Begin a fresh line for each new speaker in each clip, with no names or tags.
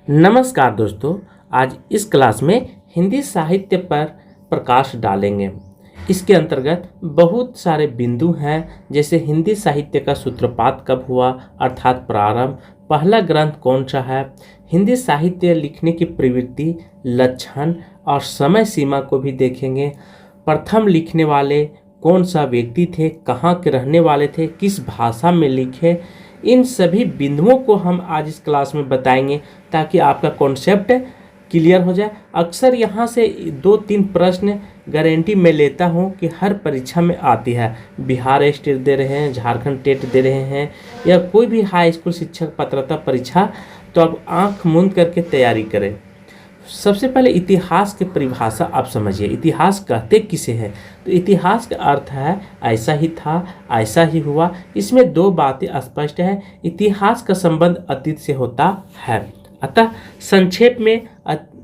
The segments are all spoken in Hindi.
नमस्कार दोस्तों। आज इस क्लास में हिंदी साहित्य पर प्रकाश डालेंगे। इसके अंतर्गत बहुत सारे बिंदु हैं, जैसे हिंदी साहित्य का सूत्रपात कब हुआ अर्थात प्रारंभ, पहला ग्रंथ कौन सा है, हिंदी साहित्य लिखने की प्रवृत्ति, लक्षण और समय सीमा को भी देखेंगे। प्रथम लिखने वाले कौन सा व्यक्ति थे, कहाँ के रहने वाले थे, किस भाषा में लिखे, इन सभी बिंदुओं को हम आज इस क्लास में बताएंगे ताकि आपका कॉन्सेप्ट क्लियर हो जाए। अक्सर यहाँ से 2-3 प्रश्न गारंटी मैं लेता हूँ कि हर परीक्षा में आती है। बिहार स्टेट दे रहे हैं, झारखंड टेट दे रहे हैं या कोई भी हाई स्कूल शिक्षक पात्रता परीक्षा, तो अब आंख मूंद करके तैयारी करें। सबसे पहले इतिहास की परिभाषा आप समझिए। इतिहास कहते किसे हैं? तो इतिहास का अर्थ है ऐसा ही था, ऐसा ही हुआ। इसमें 2 बातें स्पष्ट है। इतिहास का संबंध अतीत से होता है। अतः संक्षेप में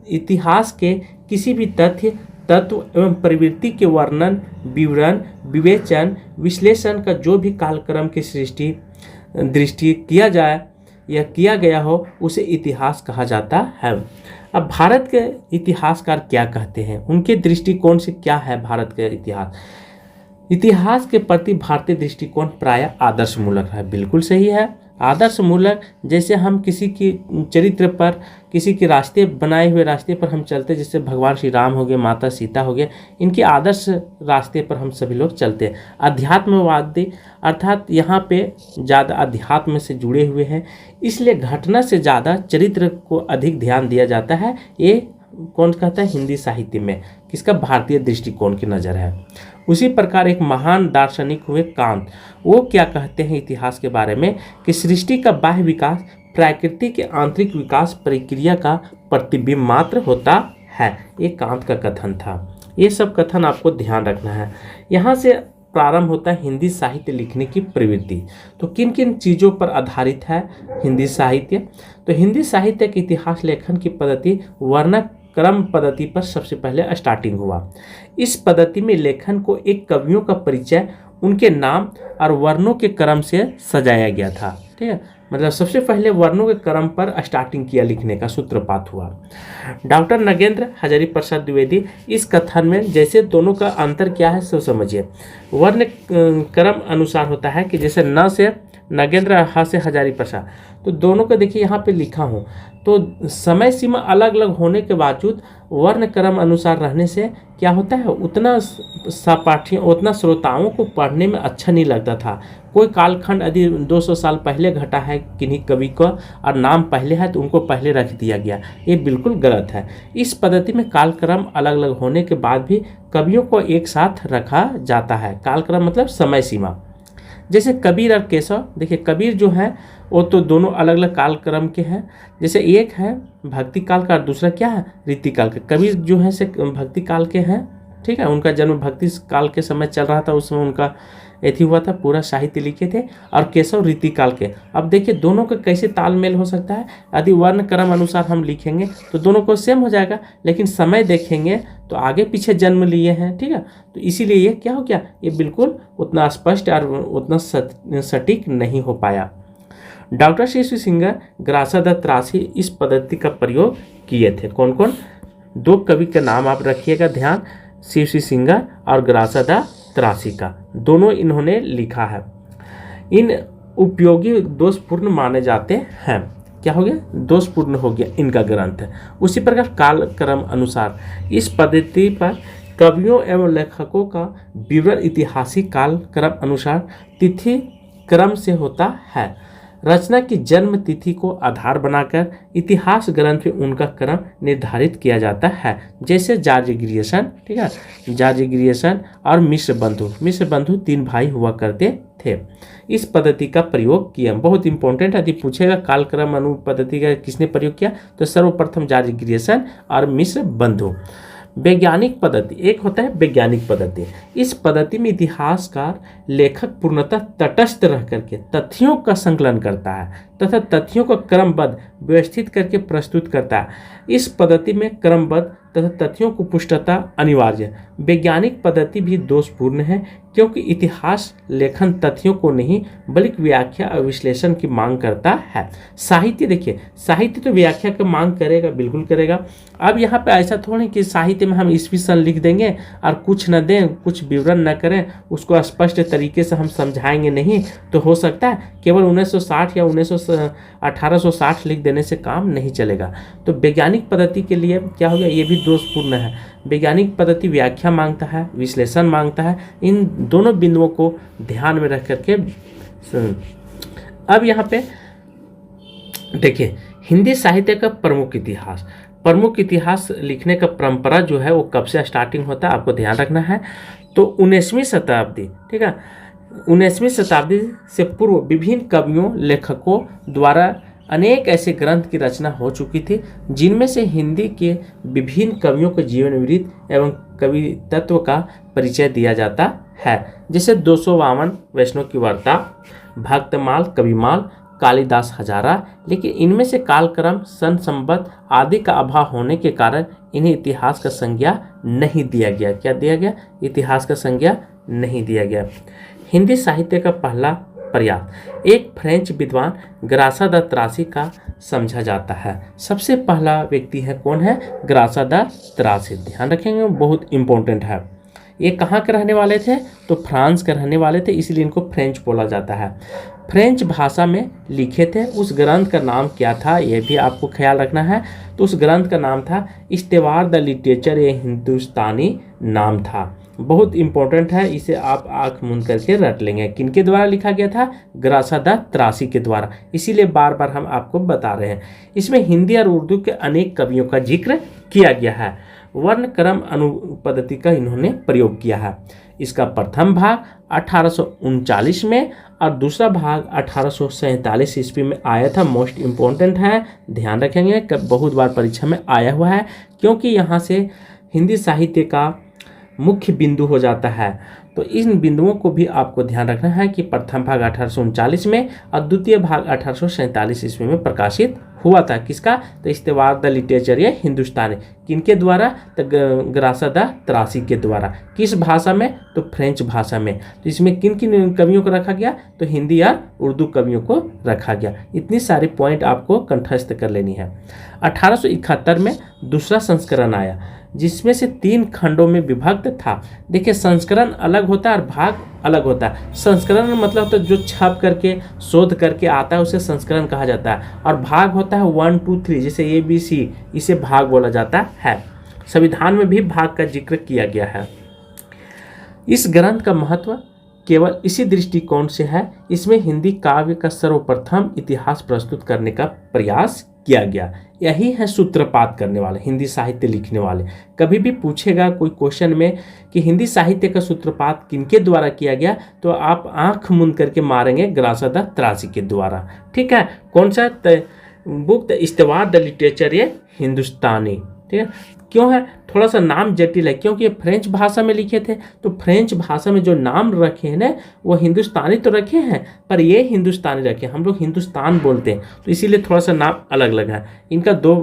इतिहास के किसी भी तथ्य, तत्व एवं प्रवृत्ति के वर्णन, विवरण, विवेचन, विश्लेषण का जो भी कालक्रम की दृष्टि किया जाए या किया गया हो, उसे इतिहास कहा जाता है। अब भारत के इतिहासकार क्या कहते हैं, उनके दृष्टिकोण से क्या है भारत का इतिहास के प्रति भारतीय दृष्टिकोण प्रायः आदर्शमूलक है। बिल्कुल सही है, आदर्शमूलक। जैसे हम किसी की चरित्र पर, किसी के रास्ते बनाए हुए रास्ते पर हम चलते, जैसे भगवान श्री राम हो गए, माता सीता हो गए, इनके आदर्श रास्ते पर हम सभी लोग चलते हैं। अध्यात्मवादी अर्थात यहाँ पे ज़्यादा अध्यात्म से जुड़े हुए हैं, इसलिए घटना से ज़्यादा चरित्र को अधिक ध्यान दिया जाता है। ये कौन कहता है? हिंदी साहित्य में किसका? भारतीय दृष्टिकोण की नज़र है। उसी प्रकार एक महान दार्शनिक हुए कांत, वो क्या कहते हैं इतिहास के बारे में कि सृष्टि का बाह्य विकास प्रकृति के आंतरिक विकास प्रक्रिया का प्रतिबिंब मात्र होता है। ये कांत का कथन था। ये सब कथन आपको ध्यान रखना है। यहाँ से प्रारंभ होता है हिंदी साहित्य लिखने की प्रवृत्ति। तो किन किन चीज़ों पर आधारित है हिंदी साहित्य? तो हिंदी साहित्य के इतिहास लेखन की पद्धति वर्णक क्रम पद्धति पर सबसे पहले स्टार्टिंग हुआ। इस पद्धति में लेखन को एक कवियों का परिचय, उनके नाम और वर्णों के क्रम से सजाया गया था। ठीक है, मतलब सबसे पहले वर्णों के क्रम पर स्टार्टिंग किया, लिखने का सूत्रपात हुआ। डॉक्टर नगेंद्र हजारी प्रसाद द्विवेदी इस कथन में जैसे दोनों का अंतर क्या है सो समझिए। वर्ण क्रम अनुसार होता है कि जैसे न से नगेंद्र, ह से हजारी प्रसाद, तो दोनों को देखिए यहाँ पे लिखा हूँ। तो समय सीमा अलग अलग होने के बावजूद वर्ण क्रम अनुसार रहने से क्या होता है, उतना सहपाठियों, उतना श्रोताओं को पढ़ने में अच्छा नहीं लगता था। कोई कालखंड यदि 200 साल पहले घटा है किन्हीं कवि को और नाम पहले है तो उनको पहले रख दिया गया, ये बिल्कुल गलत है। इस पद्धति में कालक्रम अलग अलग होने के बाद भी कवियों को एक साथ रखा जाता है। कालक्रम मतलब समय सीमा। जैसे कबीर और केशव, देखिए कबीर जो है वो तो दोनों अलग अलग कालक्रम के हैं। जैसे एक है भक्ति काल का और दूसरा क्या है, रीति काल का। कबीर जो है से भक्ति काल के हैं, ठीक है, उनका जन्म भक्ति काल के समय चल रहा था, उस समय उनका एथी हुआ था, पूरा साहित्य लिखे थे। और केशव रीति काल के। अब देखिए दोनों का कैसे तालमेल हो सकता है। यदि वर्ण क्रम अनुसार हम लिखेंगे तो दोनों को सेम हो जाएगा, लेकिन समय देखेंगे तो आगे पीछे जन्म लिए हैं, ठीक है। तो इसीलिए ये क्या हो गया, ये बिल्कुल उतना स्पष्ट और उतना सटीक नहीं हो पाया। Doctor CC. सिंगर, ग्रासादत्त त्रासी इस पद्धति का प्रयोग किए थे। कौन कौन? 2 कवि का नाम आप रखिएगा ध्यान, सी.सी. सिंगर और ग्रासादत्त त्रासी का, दोनों इन्होंने लिखा है। इन उपयोगी दोषपूर्ण माने जाते हैं। क्या हो गया? दोषपूर्ण हो गया इनका ग्रंथ। उसी प्रकार कालक्रम अनुसार इस पद्धति पर कवियों एवं लेखकों का विवरण ऐतिहासिक कालक्रम अनुसार तिथि क्रम से होता है। रचना की जन्म तिथि को आधार बनाकर इतिहास ग्रंथ में उनका क्रम निर्धारित किया जाता है। जैसे जॉर्ज ग्रियर्सन, ठीक है, जॉर्ज ग्रियर्सन और मिश्र बंधु 3 भाई हुआ करते थे। इस पद्धति का प्रयोग किया, बहुत इंपॉर्टेंट। यदि पूछेगा कालक्रम अनु पद्धति का किसने प्रयोग किया, तो सर्वप्रथम जॉर्ज ग्रियर्सन और मिश्र बंधु। वैज्ञानिक पद्धति, एक होता है वैज्ञानिक पद्धति। इस पद्धति में इतिहासकार लेखक पूर्णतः तटस्थ रह करके तथ्यों का संकलन करता है तथा तथ्यों को क्रमबद्ध व्यवस्थित करके प्रस्तुत करता है। इस पद्धति में क्रमबद्ध तथा तथ्यों को पुष्टता अनिवार्य है। वैज्ञानिक पद्धति भी दोषपूर्ण है, क्योंकि इतिहास लेखन तथ्यों को नहीं बल्कि व्याख्या और विश्लेषण की मांग करता है। साहित्य देखिए, साहित्य तो व्याख्या की मांग करेगा, बिल्कुल करेगा। अब यहाँ पे ऐसा थोड़ी कि साहित्य में हम ईस्वी सन लिख देंगे और कुछ न दें, कुछ विवरण न करें, उसको स्पष्ट तरीके से हम समझाएंगे नहीं, तो हो सकता है केवल 1960 या 1860 लिख देने से काम नहीं चलेगा। तो वैज्ञानिक पद्धति के लिए क्या हो गया, ये भी दोषपूर्ण है। वैज्ञानिक पद्धति व्याख्या मांगता है, विश्लेषण मांगता है, इन दोनों बिंदुओं को ध्यान में रख करके अब यहाँ पे देखिए, हिंदी साहित्य का प्रमुख इतिहास लिखने का परंपरा जो है वो कब से स्टार्टिंग होता है, आपको ध्यान रखना है। तो 19वीं शताब्दी, ठीक है, 19वीं शताब्दी से पूर्व विभिन्न कवियों लेखकों द्वारा अनेक ऐसे ग्रंथ की रचना हो चुकी थी, जिनमें से हिंदी के विभिन्न कवियों के जीवन वृत्त एवं कवित्व का परिचय दिया जाता है। जैसे 252 वैष्णव की वार्ता, भक्तमाल, कविमाल, कालिदास हजारा। लेकिन इनमें से कालक्रम, सन, संवत आदि का अभाव होने के कारण इन्हें इतिहास का संज्ञा नहीं दिया गया। क्या दिया गया? इतिहास का संज्ञा नहीं दिया गया। हिंदी साहित्य का पहला प्रयास एक फ्रेंच विद्वान ग्रासा द त्रासी का समझा जाता है। सबसे पहला व्यक्ति है, कौन है? ग्रासा द त्रासी। ध्यान रखेंगे, बहुत इंपॉर्टेंट है। ये कहाँ के रहने वाले थे? तो फ्रांस के रहने वाले थे, इसलिए इनको फ्रेंच बोला जाता है। फ्रेंच भाषा में लिखे थे। उस ग्रंथ का नाम क्या था, यह भी आपको ख्याल रखना है। तो उस ग्रंथ का नाम था इस्तेवार द लिटरेचर, ये हिंदुस्तानी नाम था। बहुत इंपॉर्टेंट है, इसे आप आंख मूंद करके रट लेंगे। किनके द्वारा लिखा गया था? ग्रासा द त्रासी के द्वारा, इसीलिए बार बार हम आपको बता रहे हैं। इसमें हिंदी और उर्दू के अनेक कवियों का जिक्र किया गया है। वर्ण क्रम अनुपद्धति का इन्होंने प्रयोग किया है। इसका प्रथम भाग 1839 में और दूसरा भाग 1847 ईस्वी में आया था। मोस्ट इम्पोर्टेंट है, ध्यान रखेंगे, बहुत बार परीक्षा में आया हुआ है, क्योंकि यहाँ से हिंदी साहित्य का मुख्य बिंदु हो जाता है। तो इन बिंदुओं को भी आपको ध्यान रखना है कि प्रथम भाग 1839 में और द्वितीय भाग 1847 ईस्वी में प्रकाशित हुआ था। किसका? तो इस्तेवार द लिटरेचर, ये हिंदुस्तानी। किनके द्वारा? तो ग्रासा द त्रासी के द्वारा। किस भाषा में? तो फ्रेंच भाषा में। तो इसमें किन किन कवियों को रखा गया? तो हिंदी या उर्दू कवियों को रखा गया। इतनी सारी पॉइंट आपको कंठस्थ कर लेनी है। 1871 में दूसरा संस्करण आया, जिसमें से 3 खंडों में विभक्त था। देखिए, संस्करण अलग होता है और भाग अलग होता है। संस्करण मतलब तो जो छप करके शोध करके आता है उसे संस्करण कहा जाता है, और भाग होता है 1, 2, 3, जैसे ABC, इसे भाग बोला जाता है। संविधान में भी भाग का जिक्र किया गया है। इस ग्रंथ का महत्व केवल इसी दृष्टिकोण से है, इसमें हिंदी काव्य का सर्वप्रथम इतिहास प्रस्तुत करने का प्रयास किया गया। यही है सूत्रपात करने वाले, हिंदी साहित्य लिखने वाले। कभी भी पूछेगा कोई क्वेश्चन में कि हिंदी साहित्य का सूत्रपात किनके द्वारा किया गया, तो आप आंख मूंद करके मारेंगे ग्रासा द त्रासी के द्वारा। ठीक है, कौन सा बुक? द इस्तेवार द लिटरेचर, ये हिंदुस्तानी। ठीक है, क्यों है? थोड़ा सा नाम जटिल है, क्योंकि ये फ्रेंच भाषा में लिखे थे। तो फ्रेंच भाषा में जो नाम रखे हैं ना, वो हिंदुस्तानी तो रखे हैं, पर ये हिंदुस्तानी रखे। हम लोग हिंदुस्तान बोलते हैं, तो इसीलिए थोड़ा सा नाम अलग अलग है। इनका 2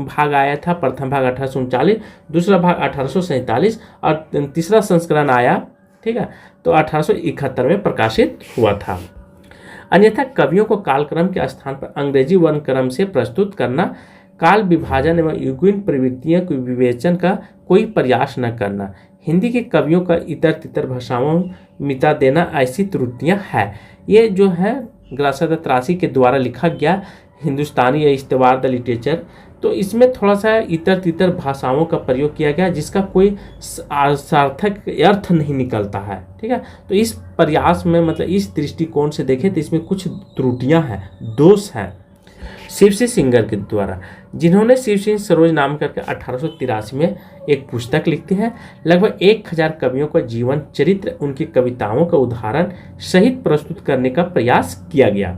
भाग आया था। प्रथम भाग 1839, दूसरा भाग 1847, और तीसरा संस्करण आया, ठीक है, तो 1871 में प्रकाशित हुआ था। अन्यथा कवियों को कालक्रम के स्थान पर अंग्रेजी वर्ण क्रम से प्रस्तुत करना, काल विभाजन एवं युग्म प्रवृत्तियों के विवेचन का कोई प्रयास न करना, हिंदी के कवियों का इतर तितर भाषाओं मिटा देना, ऐसी त्रुटियां हैं। ये जो है ग्रासा द त्रासी के द्वारा लिखा गया हिंदुस्तानी या इस्तेवार द लिटरेचर, तो इसमें थोड़ा सा इतर तितर भाषाओं का प्रयोग किया गया, जिसका कोई सार्थक अर्थ नहीं निकलता है। ठीक है, तो इस प्रयास में, मतलब इस दृष्टिकोण से देखें तो इसमें कुछ त्रुटियां हैं, दोष हैं। शिव सिंह सिंगर के द्वारा, जिन्होंने शिव सिंह सरोज नाम करके 1883 में एक पुस्तक लिखती है। लगभग 1000 कवियों का जीवन चरित्र, उनकी कविताओं का उदाहरण सहित प्रस्तुत करने का प्रयास किया गया।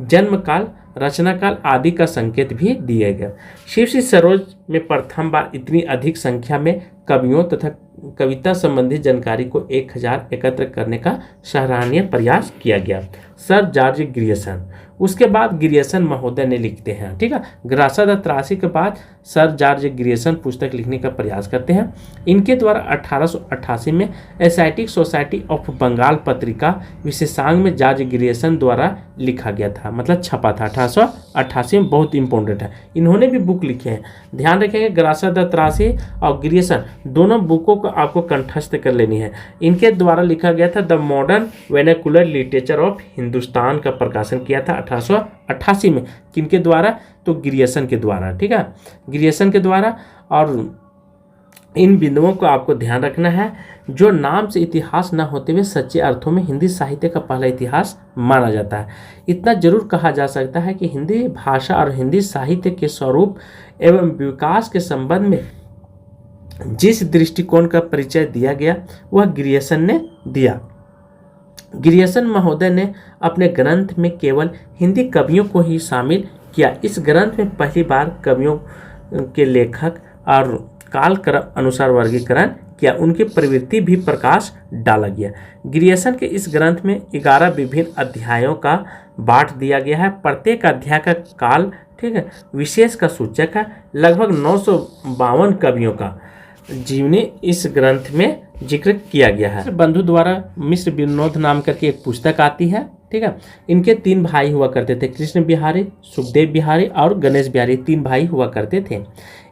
जन्म काल, रचना काल आदि का संकेत भी दिए गए। शिव सिंह सरोज में प्रथम बार इतनी अधिक संख्या में कवियों तथा कविता संबंधी जानकारी को 1000 एकत्र करने का सराहनीय प्रयास किया गया। सर जॉर्ज ग्रियर्सन, उसके बाद ग्रियर्सन महोदय ने लिखते हैं, ठीक है। ग्रासा द त्रासी के बाद सर जॉर्ज ग्रियर्सन पुस्तक लिखने का प्रयास करते हैं। इनके द्वारा 1888 में एस्थेटिक सोसाइटी ऑफ बंगाल पत्रिका विशेषांग में जॉर्ज ग्रियर्सन द्वारा लिखा गया था, मतलब छपा था 1888 में, बहुत इंपॉर्टेंट है। इन्होंने भी बुक लिखे हैं, ध्यान रखेंगे। ग्रासा द त्रासी और ग्रियर्सन दोनों बुकों को आपको कंठस्थ कर लेनी है। इनके द्वारा लिखा गया था the modern vernacular literature of Hindustan का प्रकाशन किया था 1888 में। किनके द्वारा? तो ग्रियर्सन के द्वारा, ठीक है, ग्रियर्सन के द्वारा। और इन बिंदुओं को आपको ध्यान रखना है, जो नाम से इतिहास न होते हुए सच्चे अर्थों में हिंदी साहित्य का पहला इतिहास माना जाता है। इतना जरूर कहा जा सकता है कि हिंदी भाषा और हिंदी साहित्य के स्वरूप एवं विकास के संबंध में जिस दृष्टिकोण का परिचय दिया गया वह ग्रियर्सन ने दिया। ग्रियर्सन महोदय ने अपने ग्रंथ में केवल हिंदी कवियों को ही शामिल किया। इस ग्रंथ में पहली बार कवियों के लेखक और काल क्रम अनुसार वर्गीकरण किया, उनकी प्रवृत्ति भी प्रकाश डाला गया। ग्रियर्सन के इस ग्रंथ में 11 विभिन्न अध्यायों का बांट दिया गया है। प्रत्येक अध्याय का काल, ठीक है, विशेष का सूचक है। लगभग 952 कवियों का जीवनी इस ग्रंथ में जिक्र किया गया है। बंधु द्वारा मिश्र विनोद नाम करके एक पुस्तक आती है, ठीक है। इनके 3 भाई हुआ करते थे, कृष्ण बिहारी, सुखदेव बिहारी और गणेश बिहारी, 3 भाई हुआ करते थे।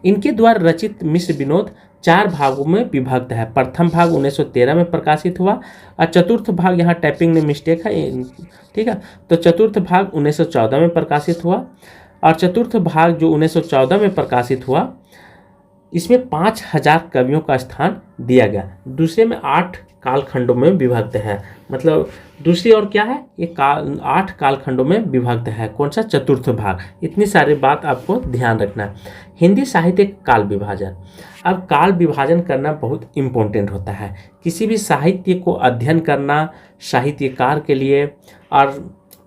इनके द्वारा रचित मिश्र विनोद 4 भागों में विभक्त है। प्रथम भाग 1913 में प्रकाशित हुआ और चतुर्थ भाग, यहाँ टाइपिंग में मिस्टेक है, ठीक है, तो चतुर्थ भाग 1914 में प्रकाशित हुआ। और चतुर्थ भाग जो 1914 में प्रकाशित हुआ, इसमें 5000 कवियों का स्थान दिया गया। दूसरे में 8 कालखंडों में विभक्त है, मतलब दूसरी और क्या है, ये 8 कालखंडों में विभक्त है। कौन सा? चतुर्थ भाग। इतनी सारी बात आपको ध्यान रखना है। हिंदी साहित्य काल विभाजन। अब काल विभाजन करना बहुत इम्पोर्टेंट होता है। किसी भी साहित्य को अध्ययन करना साहित्यकार के लिए और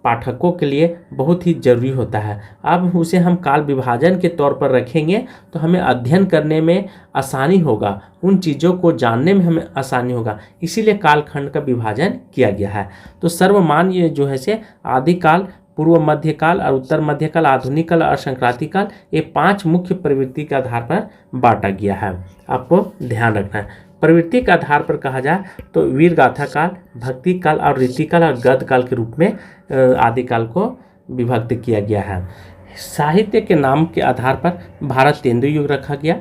पाठकों के लिए बहुत ही जरूरी होता है। अब उसे हम काल विभाजन के तौर पर रखेंगे तो हमें अध्ययन करने में आसानी होगा, उन चीज़ों को जानने में हमें आसानी होगा, इसीलिए कालखंड का विभाजन किया गया है। तो सर्वमान्य जो है से आदिकाल, पूर्व मध्यकाल और उत्तर मध्यकाल, आधुनिक काल और संक्रांति काल, ये 5 मुख्य प्रवृत्ति के आधार पर बांटा गया है। आपको ध्यान रखना है। प्रवृत्ति के आधार पर कहा जाए तो वीर गाथा काल, भक्ति काल और रीतिकाल और गद्य काल के रूप में आदिकाल को विभक्त किया गया है। साहित्य के नाम के आधार पर भारत तेंदु युग रखा गया,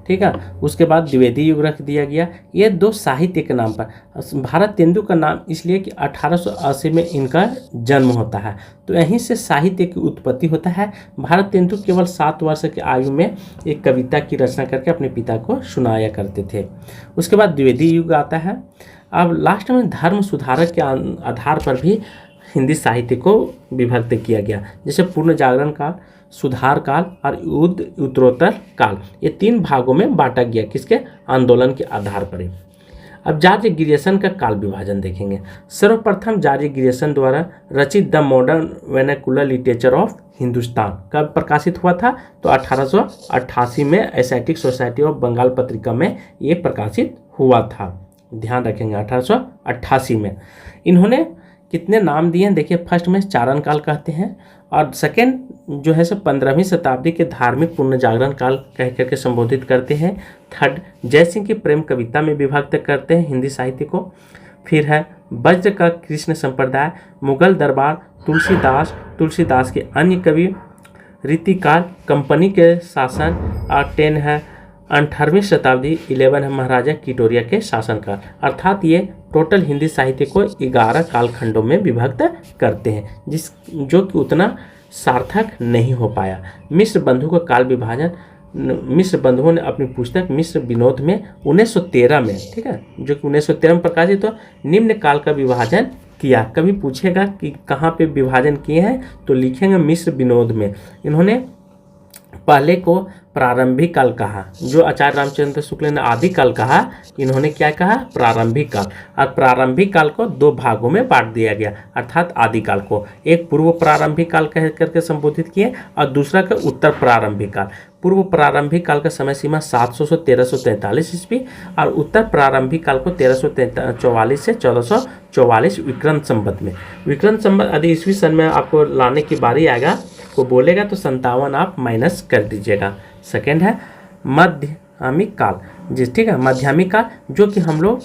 ठीक है। उसके बाद द्विवेदी युग रख दिया गया। ये 2 साहित्य के नाम पर। भारत तेंदु का नाम इसलिए कि 1880 में इनका जन्म होता है, तो यहीं से साहित्य की उत्पत्ति होता है। भारत तेंदु केवल 7 वर्ष की आयु में एक कविता की रचना करके अपने पिता को सुनाया करते थे। उसके बाद द्विवेदी युग आता है। अब लास्ट में धर्म सुधारक के आधार पर भी हिंदी साहित्य को विभक्त किया गया, जैसे पूर्ण जागरण काल, सुधार काल और उत्तरोत्तर काल। ये 3 भागों में बांटा गया, किसके? आंदोलन के आधार पर। अब जॉर्ज ग्रियर्सन का काल विभाजन देखेंगे। सर्वप्रथम जॉर्ज ग्रियर्सन द्वारा रचित the modern vernacular literature of Hindustan कब प्रकाशित हुआ था? तो 1888 में एस्थेटिक सोसाइटी ऑफ बंगाल पत्रिका में ये प्रकाशित हुआ था। ध्यान रखेंगे 1888 में। इन्होंने कितने नाम दिए हैं देखिए। फर्स्ट में चारण काल कहते हैं, और सेकेंड जो है सो 15वीं शताब्दी के धार्मिक पूर्ण जागरण काल कह करके संबोधित करते हैं। थर्ड जय सिंह की प्रेम कविता में विभक्त करते हैं हिंदी साहित्य को। फिर है वज्र का कृष्ण संप्रदाय, मुगल दरबार, तुलसीदास के अन्य कवि, रीतिकाल, कंपनी के शासन, और 10 है 18वीं शताब्दी, 11 है महाराजा किटोरिया के शासनकाल। अर्थात ये टोटल हिंदी साहित्य को 11 कालखंडों में विभक्त करते हैं, जो कि उतना सार्थक नहीं हो पाया। मिश्र बंधु का काल विभाजन मिश्र बंधुओं ने अपनी पुस्तक मिश्र विनोद में 1913 में, ठीक है, जो कि 1913 में प्रकाशित हो, निम्न काल का विभाजन किया। कभी पूछेगा कि कहाँ पे विभाजन किए हैं तो लिखेंगे मिश्र विनोद में। इन्होंने पहले को प्रारंभिक काल कहा। जो आचार्य रामचंद्र शुक्ल ने आदिकाल कहा, इन्होंने क्या कहा, प्रारंभिक काल। और प्रारंभिक काल को दो भागों में बांट दिया गया, अर्थात आदिकाल को एक पूर्व प्रारंभिक काल कह करके संबोधित किए और दूसरा का उत्तर प्रारंभिक काल। पूर्व प्रारंभिक काल का समय सीमा 700 से 1343 ईस्वी और उत्तर प्रारंभिक काल को 1344 से 1444 विक्रम संवत में। विक्रम संवत यदि ईस्वी सन में आपको लाने की बारी आएगा को बोलेगा तो 57 आप माइनस कर दीजिएगा। सेकेंड है माध्यमिक काल, जी ठीक है, माध्यमिक काल जो कि हम लोग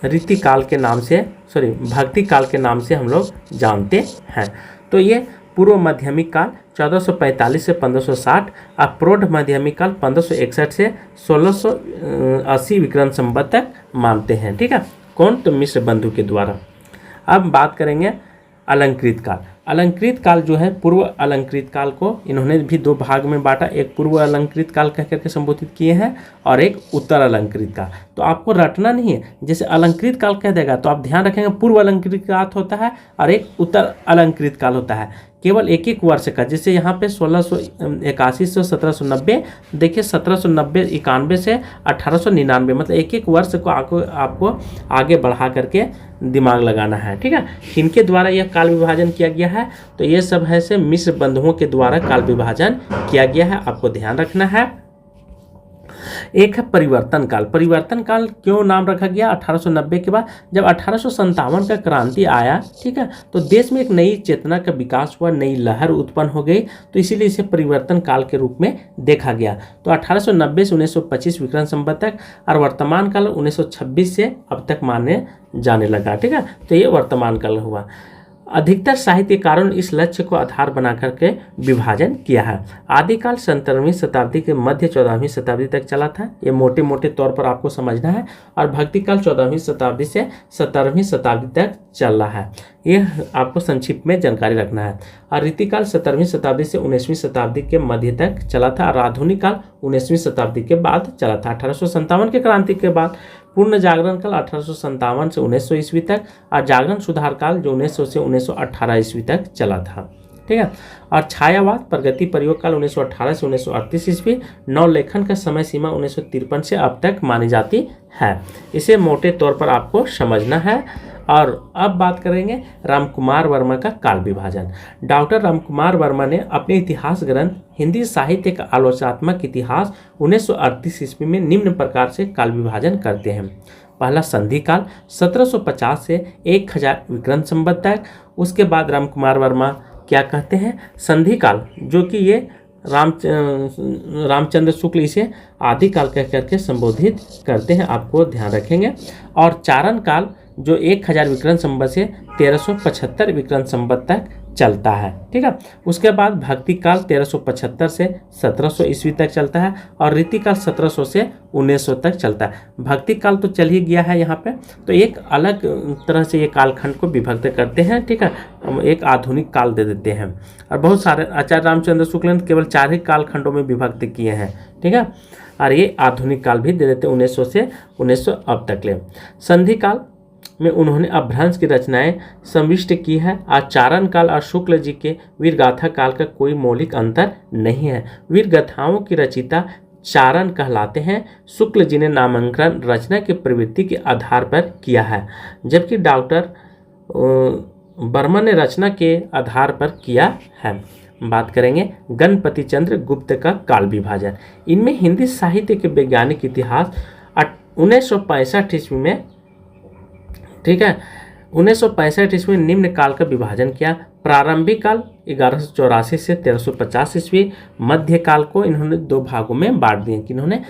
रीति काल के नाम से भक्ति काल के नाम से हम लोग जानते हैं। तो ये पूर्व माध्यमिक काल 1445 से 1560 और प्रौढ़ माध्यमिक काल 1561 से 1680 विक्रम संवत तक मानते हैं। ठीक है, कौन, तो मिश्र बंधु के द्वारा। अब बात करेंगे अलंकृत काल। अलंकृत काल जो है, पूर्व अलंकृत काल को इन्होंने भी दो भाग में बांटा, एक पूर्व अलंकृत काल कह करके संबोधित किए हैं और एक उत्तर अलंकृत काल। तो आपको रटना नहीं है, जैसे अलंकृत काल कह देगा तो आप ध्यान रखेंगे पूर्व अलंकृत काल होता है और एक उत्तर अलंकृत काल होता है, केवल एक एक वर्ष का। जैसे यहाँ पे 1681 से 1790, देखिए 1790 91 से 1899, मतलब एक एक वर्ष को आपको आगे बढ़ा करके दिमाग लगाना है। ठीक है, इनके द्वारा यह काल विभाजन किया गया है। तो ये सब है से मिश्र बंधुओं के द्वारा काल विभाजन किया गया है, आपको ध्यान रखना है। एक है परिवर्तन काल। परिवर्तन काल क्यों नाम रखा गया, 1890 के बाद जब 1857 का क्रांति आया, ठीक है, तो देश में एक नई चेतना का विकास हुआ, नई लहर उत्पन्न हो गई, तो इसीलिए इसे परिवर्तन काल के रूप में देखा गया। तो 1890 से 1925 विक्रम संवत तक और वर्तमान काल 1926 से अब तक माने जाने लगा। ठीक है, तो ये वर्तमान काल हुआ। अधिकतर साहित्यकारों ने इस लक्ष्य को आधार बना करके विभाजन किया है। आदिकाल 17वीं शताब्दी के मध्य 14वीं शताब्दी तक चला था, ये मोटे मोटे तौर पर आपको समझना है। और भक्ति काल 14वीं शताब्दी से 17वीं शताब्दी तक चल रहा है, ये आपको संक्षिप्त में जानकारी रखना है। और रीतिकाल 17वीं शताब्दी से 19वीं शताब्दी के मध्य तक चला था और आधुनिक काल 19वीं शताब्दी के बाद चला था। 1857 के क्रांति के बाद पूर्ण जागरण काल 1857 से 1900 ईस्वी तक और जागरण सुधार काल जो 1900 से 1918 ईस्वी तक चला था। ठीक है, और छायावाद प्रगति प्रयोग काल 1918 से 1938 ईस्वी। नवलेखन का समय सीमा 1953 से अब तक मानी जाती है, इसे मोटे तौर पर आपको समझना है। और अब बात करेंगे रामकुमार वर्मा का काल विभाजन। डॉक्टर रामकुमार वर्मा ने अपने इतिहास ग्रंथ हिंदी साहित्य का आलोचनात्मक इतिहास 1938 ईस्वी में निम्न प्रकार से काल विभाजन करते हैं। पहला संधि काल 1750 से 1000 विक्रम संवत तक। उसके बाद रामकुमार वर्मा क्या कहते हैं, संधि काल, जो कि ये रामचंद्र शुक्ल इसे आदिकाल कह करके संबोधित करते हैं, आपको ध्यान रखेंगे। और चारण काल जो 1000 विक्रम संवत से 1375 विक्रम संवत तक चलता है। ठीक है, उसके बाद भक्ति काल 1375 से 1700 ईस्वी तक चलता है और रीति काल 1700 से 1900 तक चलता है। भक्ति काल तो चल ही गया है यहाँ पे, तो एक अलग तरह से ये कालखंड को विभक्त करते हैं। ठीक है, एक आधुनिक काल दे देते हैं। और बहुत सारे आचार्य रामचंद्र शुक्ल ने केवल 4 ही कालखंडों में विभक्त किए हैं। ठीक है, और ये आधुनिक काल भी दे देते हैं 1900 से 1900 अब तक ले। संधि काल में उन्होंने अपभ्रंश की रचनाएं संविष्ट की है। आचारण काल और शुक्ल जी के वीरगाथा काल का कोई मौलिक अंतर नहीं है। वीरगाथाओं की रचयिता चारण कहलाते हैं। शुक्ल जी ने नामांकन रचना की प्रवृत्ति के आधार पर किया है, जबकि डॉक्टर वर्मा ने रचना के आधार पर किया है। बात करेंगे गणपति चंद्र गुप्त का काल विभाजन। इनमें हिंदी साहित्य के वैज्ञानिक इतिहास 1965 ईस्वी में, ठीक है, 1965 ईस्वी में निम्न काल का विभाजन किया। प्रारंभिक काल 1184 से 1350 ईस्वी। मध्य काल को इन्होंने 2 भागों में बांट दिए, किन्होंने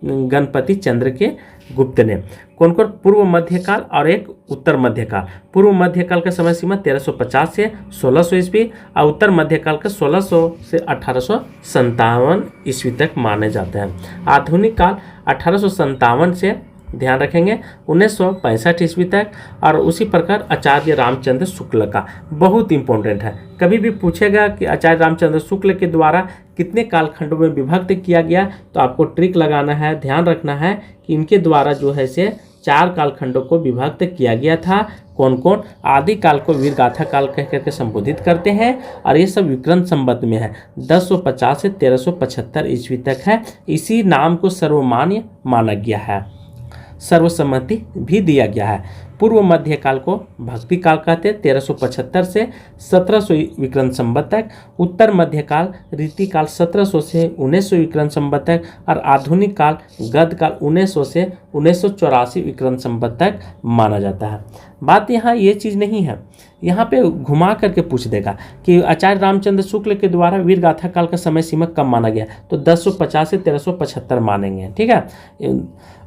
गणपति चंद्र के गुप्त ने। कौन कौन, पूर्व मध्य काल और एक उत्तर मध्य काल। पूर्व मध्य काल का समय सीमा 1350 से 1600 ईस्वी और उत्तर मध्य काल का 1600 से 1857 ईस्वी तक माने जाते हैं। आधुनिक काल 1857 से, ध्यान रखेंगे, 1965 ईस्वी तक। और उसी प्रकार आचार्य रामचंद्र शुक्ल का बहुत इंपॉर्टेंट है, कभी भी पूछेगा कि आचार्य रामचंद्र शुक्ल के द्वारा कितने कालखंडों में विभक्त किया गया, तो आपको ट्रिक लगाना है, ध्यान रखना है कि इनके द्वारा जो है से 4 कालखंडों को विभक्त किया गया था। कौन कौन? आदि काल को वीरगाथा काल कह करके संबोधित करते हैं और ये सब विक्रम संवत में है। 1050 से 1375 ईस्वी तक है। इसी नाम को सर्वमान्य माना गया है, सर्वसम्मति भी दिया गया है। पूर्व मध्य काल को भक्ति काल कहते हैं, 1375 से 1700 विक्रम संवत तक। उत्तर मध्य काल रीति काल 1700 से 1900 विक्रम संवत तक। और आधुनिक काल गद काल 1900 से 1984 विक्रम संवत तक माना जाता है। बात यहाँ ये चीज़ नहीं है, यहाँ पे घुमा करके पूछ देगा कि आचार्य रामचंद्र शुक्ल के द्वारा वीरगाथा काल का समय सीमा कब माना गया, तो 1050 से 1375 मानेंगे। ठीक है।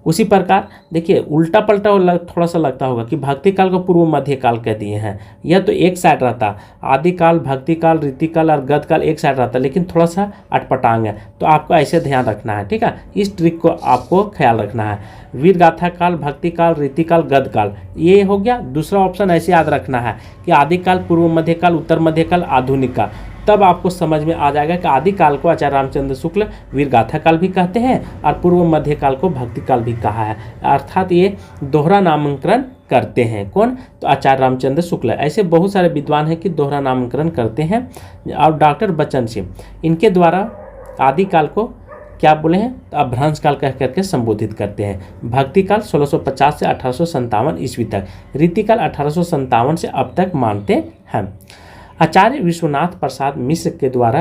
उसी प्रकार देखिए उल्टा पलटा थोड़ा सा लगता होगा कि भक्ति काल को पूर्व मध्य काल कह दिए हैं। यह तो एक साइड रहता, आदि काल, भक्ति काल, रीति काल और गद काल एक साइड रहता, लेकिन थोड़ा सा अटपटांग है, तो आपको ऐसे ध्यान रखना है। ठीक है, इस ट्रिक को आपको ख्याल रखना है। वीरगाथा काल, भक्ति काल, रीति काल, गद काल, ये हो गया। दूसरा ऑप्शन ऐसे याद रखना है कि आदि काल, पूर्व मध्य काल, उत्तर मध्य काल, आधुनिक काल। तब आपको समझ में आ जाएगा कि आदि काल को आचार्य रामचंद्र शुक्ल वीरगाथा काल भी कहते हैं और पूर्व मध्य काल को भक्ति काल भी कहा है, अर्थात ये दोहरा नामांकन करते हैं। कौन? तो आचार्य रामचंद्र शुक्ल। ऐसे बहुत सारे विद्वान हैं कि दोहरा नामांकन करते हैं। और डॉक्टर बच्चन सिंह, इनके द्वारा आदि काल को क्या बोले हैं, तो अभ्रंश काल कह करके संबोधित करते हैं। भक्ति काल 1650 से 1857 ईस्वी तक, रीति काल 1857 से अब तक मानते हैं। आचार्य विश्वनाथ प्रसाद मिश्र के द्वारा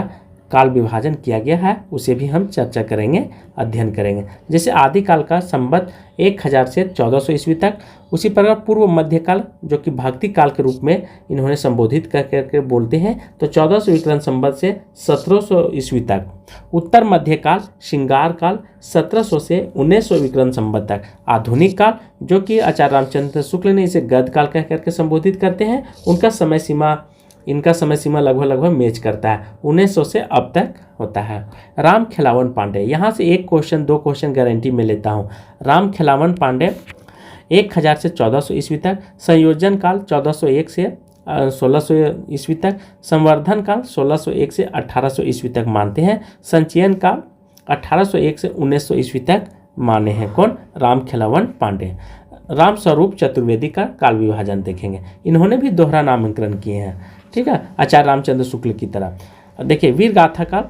काल विभाजन किया गया है, उसे भी हम चर्चा करेंगे, अध्ययन करेंगे। जैसे आदि काल का संवत 1000 से 1400 ईस्वी तक, उसी प्रकार पूर्व मध्य काल जो कि भक्ति काल के रूप में इन्होंने संबोधित करके बोलते हैं, तो 1400 विक्रम संवत से 1700 ईस्वी तक। उत्तर मध्य काल श्रृंगार काल 1700 से 1900 विक्रम संवत तक। आधुनिक काल जो कि आचार्य रामचंद्र शुक्ल ने इसे गद काल कह करके संबोधित करते हैं, इनका समय सीमा लगभग मैच करता है, 1900 से अब तक होता है। राम खिलावन पांडे, यहाँ से 1 क्वेश्चन 2 क्वेश्चन गारंटी में लेता हूँ। राम खिलावन पांडे 1000 से 1400 ईस्वी तक, संयोजन काल 1401 से 1600 ईस्वी तक, संवर्धन काल 1601 से 1800 ईस्वी तक मानते हैं। संचयन काल 1801 से 1900 ईस्वी तक माने हैं। कौन? राम खिलावन पांडे। राम स्वरूप चतुर्वेदी का काल विभाजन देखेंगे, इन्होंने भी दोहरा नामांकन किए हैं। ठीक है, आचार्य रामचंद्र शुक्ल की तरह। देखिए वीरगाथा काल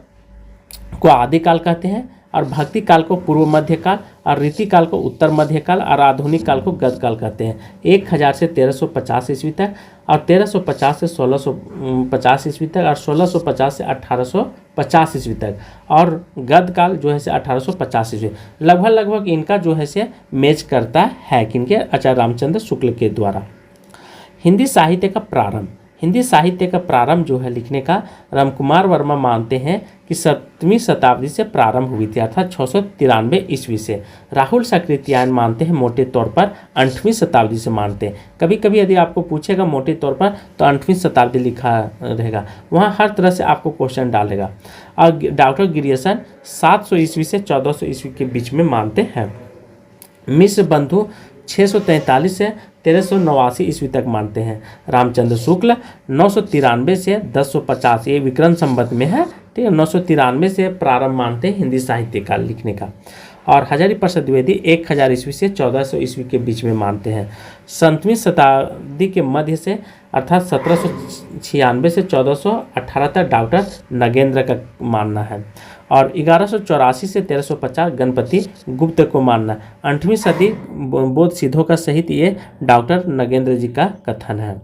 को आदि काल कहते हैं और भक्ति काल को पूर्व मध्य काल और रीति काल को उत्तर मध्य काल और आधुनिक काल को गद काल कहते हैं। 1000 से 1350 ईस्वी तक और 1350 से 1650 ईस्वी तक और 1650 से 1850 ईस्वी तक, और गद काल जो है से 1850 ईस्वी। लगभग इनका जो है से मैच करता है किनके? आचार्य रामचंद्र शुक्ल के द्वारा। हिंदी साहित्य का प्रारंभ, हिंदी साहित्य का प्रारंभ जो है लिखने का रामकुमार वर्मा मानते हैं कि 7वीं शताब्दी से प्रारंभ हुई थी, अर्थात 693 ईस्वी से। राहुल सकृत्यायन मानते हैं मोटे तौर पर 8वीं शताब्दी से मानते हैं। कभी कभी यदि आपको पूछेगा मोटे तौर पर तो 8वीं शताब्दी लिखा रहेगा, वहाँ हर तरह से आपको क्वेश्चन डालेगा। और डॉक्टर गिरियसन 700 ईस्वी से 1400 ईस्वी के बीच में मानते हैं। मिश्र बंधु 643 से 1389 ईस्वी तक मानते हैं। रामचंद्र शुक्ल 993 से 1050, ये विक्रम संवत में है। ठीक है, 993 से प्रारंभ मानते हैं हिंदी साहित्य का लिखने का। और हजारी प्रसाद द्विवेदी 1000 ईस्वी से 1400 ईस्वी के बीच में मानते हैं। 7वीं शताब्दी के मध्य से अर्थात 1796 से 1418 तक डॉक्टर नगेंद्र का मानना है। और 1184 से 1350 गणपति गुप्त को मानना। 8वीं सदी बौद्ध सिद्धों का सहित ये डॉक्टर नगेंद्र जी का कथन है।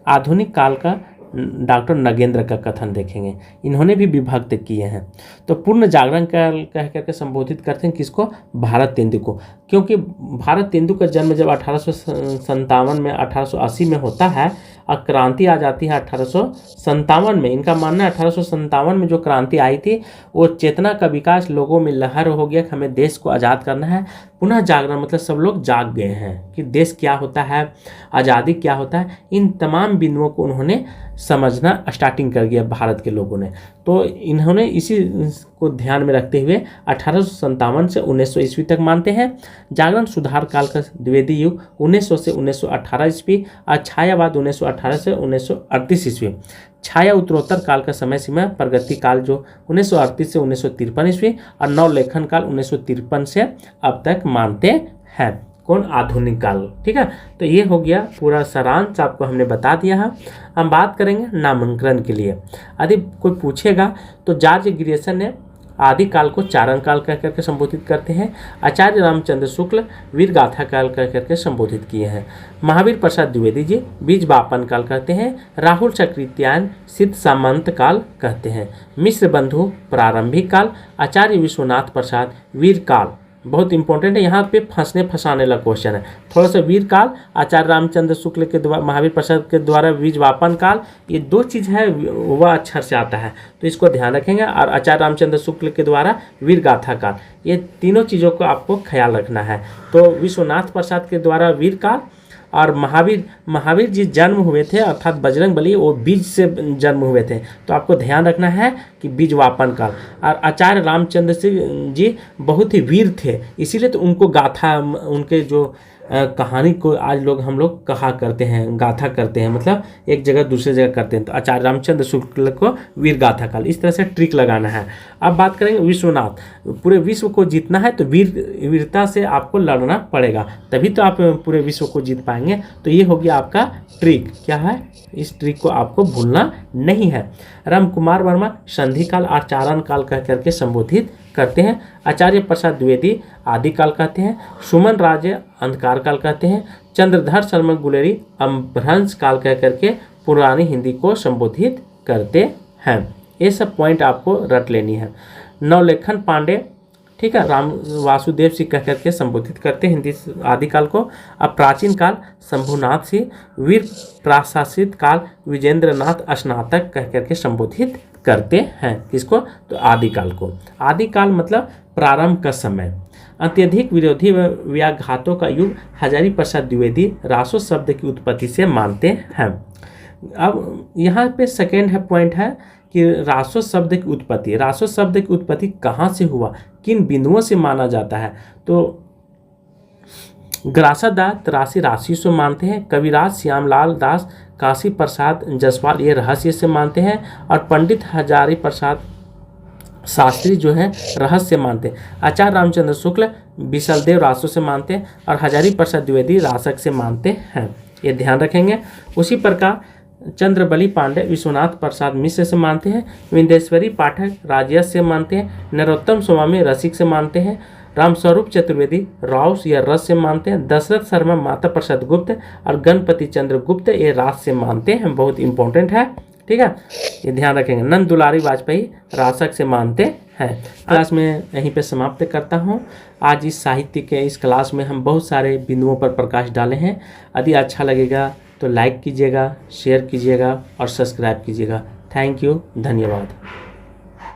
आधुनिक काल का डॉक्टर नगेंद्र का कथन देखेंगे, इन्होंने भी विभक्त किए हैं। तो पूर्ण जागरण काल कह करके संबोधित करते हैं किसको? भारत तेंदु को, क्योंकि भारत तेंदु का जन्म जब 1857 में 1880 में होता है और क्रांति आ जाती है 1857 में। इनका मानना है 1857 में जो क्रांति आई थी वो चेतना का विकास, लोगों में लहर हो गया कि हमें देश को आज़ाद करना है। पुनः जागरण मतलब सब लोग जाग गए हैं कि देश क्या होता है, आज़ादी क्या होता है। इन तमाम बिंदुओं को उन्होंने समझना स्टार्टिंग कर दिया भारत के लोगों ने। तो इन्होंने इसी को ध्यान में रखते हुए 1857 से 1900 ईस्वी तक मानते हैं। जागरण सुधार काल का द्विवेदी युग 1900 से 1918 ईस्वी और छायावाद 1918 से 1938 ईस्वी। छाया उत्तरोत्तर काल का समय सीमा प्रगति काल जो 1938 से 1953 ईस्वी और नवलेखन काल 1953 से अब तक मानते हैं। कौन, आधुनिक काल। ठीक है, तो ये हो गया पूरा सारांश, आपको हमने बता दिया है। हम बात करेंगे नामांकन के लिए। यदि कोई पूछेगा तो जॉर्ज ग्रियर्सन ने आदि काल को चारण काल कह करके संबोधित करते हैं। आचार्य रामचंद्र शुक्ल वीर गाथा काल कह करके संबोधित किए हैं। महावीर प्रसाद द्विवेदी जी बीज वापन काल कहते हैं। राहुल चक्रित्यायन सिद्ध सामंत काल कहते हैं। मिश्र बंधु प्रारंभिक काल। आचार्य विश्वनाथ प्रसाद वीर काल। बहुत इंपॉर्टेंट है, यहाँ पे फंसाने वाला क्वेश्चन है थोड़ा सा। वीर काल आचार्य रामचंद्र शुक्ल के द्वारा, महावीर प्रसाद के द्वारा बीज वापन काल, ये दो चीज़ है वह अक्षर से आता है तो इसको ध्यान रखेंगे। और आचार्य रामचंद्र शुक्ल के द्वारा वीर गाथा काल, ये तीनों चीज़ों को आपको ख्याल रखना है। तो विश्वनाथ प्रसाद के द्वारा वीर काल, और महावीर जी जन्म हुए थे अर्थात बजरंग बली वो बीज से जन्म हुए थे, तो आपको ध्यान रखना है कि बीज वापन काल। और आचार्य रामचंद्र जी बहुत ही वीर थे, इसीलिए तो उनको गाथा, उनके जो कहानी को आज हम लोग कहा करते हैं, गाथा करते हैं, मतलब एक जगह दूसरे जगह करते हैं। तो आचार्य रामचंद्र शुक्ल को वीर गाथा काल, इस तरह से ट्रिक लगाना है। अब बात करेंगे विश्वनाथ। पूरे विश्व को जीतना है तो वीरता से आपको लड़ना पड़ेगा, तभी तो आप पूरे विश्व को जीत पाएंगे। तो ये हो गया आपका ट्रिक। क्या है, इस ट्रिक को आपको भूलना नहीं है। राम कुमार वर्मा संधि काल और चारण काल कह करके संबोधित करते हैं। आचार्य प्रसाद द्विवेदी आदि काल कहते हैं। सुमन राजे अंधकार काल कहते हैं। चंद्रधर शर्मा गुलेरी अपभ्रंश काल कह करके पुरानी हिंदी को संबोधित करते हैं। ये सब पॉइंट आपको रट लेनी है। नवलेखन पांडे, ठीक है, राम वासुदेव सिंह कह करके संबोधित करते हैं हिंदी आदिकाल को। अब प्राचीन काल शंभुनाथ सिंह, वीर प्रशासित काल विजेंद्र नाथ स्नातक कह करके संबोधित करते हैं। किसको, तो आदिकाल को। आदिकाल मतलब प्रारंभ का समय। अत्यधिक विरोधी व व्याघातों का युग हजारी प्रसाद द्विवेदी रासो शब्द की उत्पत्ति से मानते हैं। अब यहाँ पे सेकेंड है पॉइंट है कि रासो शब्द की उत्पत्ति, रासो शब्द की उत्पत्ति कहाँ से हुआ, किन बिंदुओं से माना जाता है। तो ग्रासा दास राशि से मानते हैं। कविराज श्यामलाल दास काशी प्रसाद जसवाल ये रहस्य से मानते हैं। और पंडित हजारी प्रसाद शास्त्री जो है रहस्य मानते हैं। आचार्य रामचंद्र शुक्ल विशलदेव रासो से मानते हैं और हजारी प्रसाद द्विवेदी रासक से मानते हैं, ये ध्यान रखेंगे। उसी प्रकार चंद्रबली पांडे विश्वनाथ प्रसाद मिश्र से मानते हैं। विंदेश्वरी पाठक राजयस से मानते हैं। नरोत्तम स्वामी रसिक से मानते हैं। रामस्वरूप चतुर्वेदी राउस या रस से मानते हैं। दशरथ शर्मा माता प्रसाद गुप्त और गणपति चंद्र गुप्त ये रास से मानते हैं, बहुत इंपॉर्टेंट है, ठीक है, ये ध्यान रखेंगे। नंद दुलारी वाजपेयी रासक से मानते हैं। क्लास में यहीं पे समाप्त करता हूँ। आज इस साहित्य के इस क्लास में हम बहुत सारे बिंदुओं पर प्रकाश डाले हैं। यदि अच्छा लगेगा तो लाइक कीजिएगा, शेयर कीजिएगा और सब्सक्राइब कीजिएगा। थैंक यू, धन्यवाद।